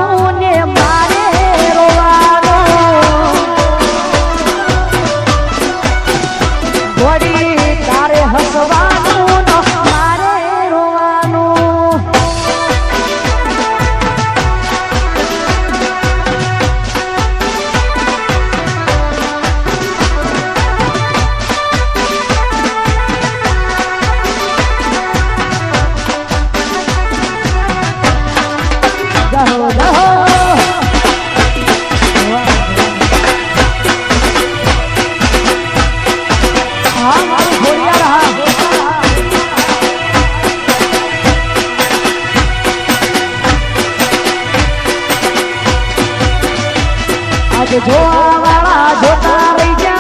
હસવાનું ને મારે રોવાનું ઘોડી તારે હસવાનું ને મારે રોવાનું જાહો જાહો હા મારું ઘોડિયાર આજે જોવા વાળા જોતા રહી જા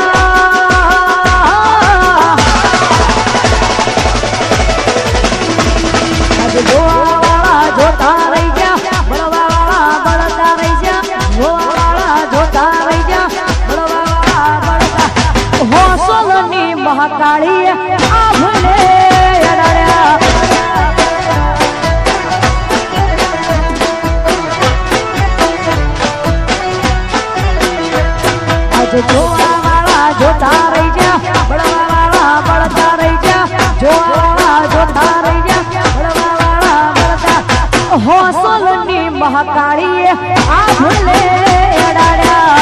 આજે જોવા વાળા જોતા રહી જા બળવા વાળા બળતા રહી જા જોવા વાળા જોતા રહી જા બળવા વાળા બળતા હોસલની મહાકાળી આ ભલે અડાડ્યા આજે જોવા વાળા જોતા રહી જા બળવા વાળા બળતા રહી જા જોવા વાળા જોતા રહી જા બળવા વાળા બળતા હોસલની મહાકાળી આ ભલે અડાડ્યા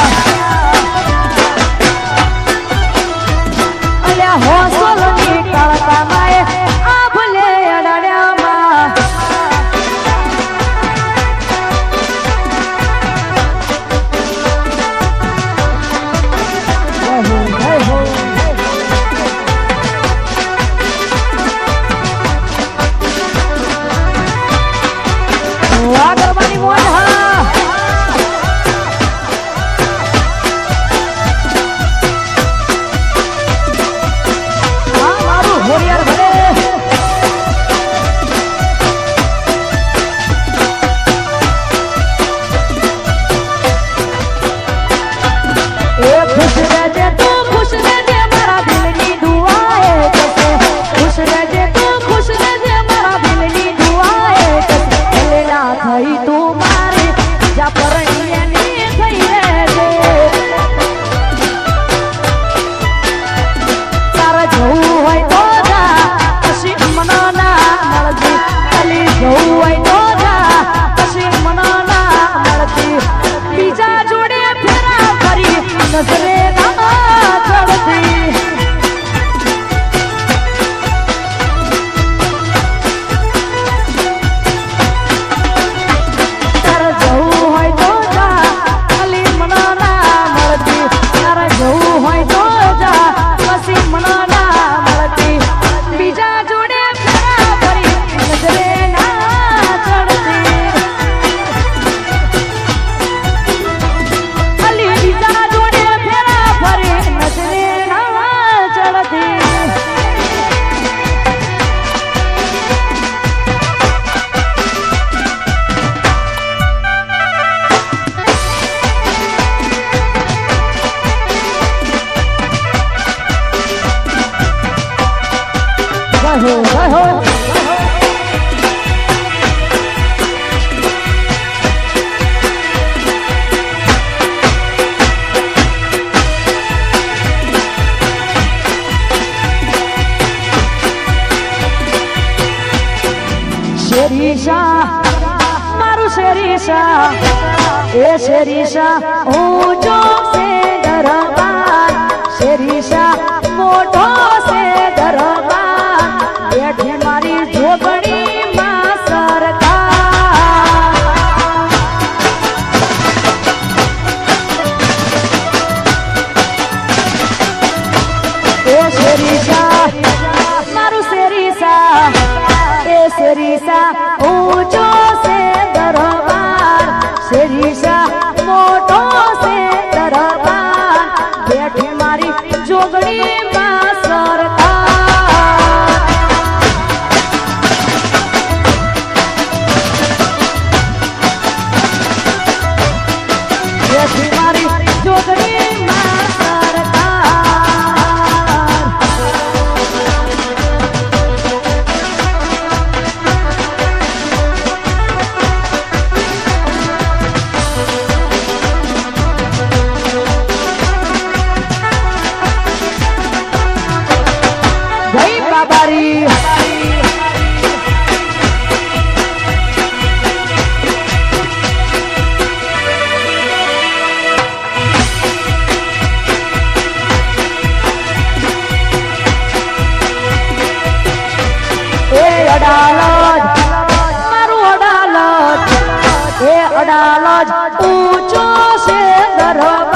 અલ્યા હોસલની કાળકા માએ આ ભલે અડાડ્યા માં આગળવાની મોજ હા મારું ઘોડિયાર ભલે એ ખુશ રહેજે તું ખુશ રહેજે મારા દિલની દુઆ એ કસે ખુશ રહેજે તું ખુશ રહેજે મારા દિલની દુઆ એ કસે એલેના થઈ તું મારી જા પરણીની થઈ રહેજે તારે જવું હોય તો જા પછી મનો ના મળતી ખાલી જવું હોય તો જા પછી મનો ના મળતી બીજા જોડે ફેરા ફરી નજરે ના ચડતી તારે જવું હોય તો જા ખાલી મનો ના મળતી તારે જવું હોય તો જા પછી મનો ના મળતી બીજા જોડે ફેરા ફરી નજરે ના ચડતી ખાલી બીજા જોડે ફેરા ફરી નજરે ના ચડતી જહો જહો શેરીશા મારું શેરીશા એ શેરીશા ઊંચો છે દરબાર શેરીશા મોટો છે દરબાર બેઠી મારી જોગણી માં સરકાર એ શેરીશા મારું શેરીશા એ શેરીશા ઊંચો છે દરબાર શેરીશા મોટો છે દરબાર બેઠી મારી જોગણી માં સરકાર બેઠી મારી જોગણી માં સરકાર દયાલ જ ઊંચો છે દરબાર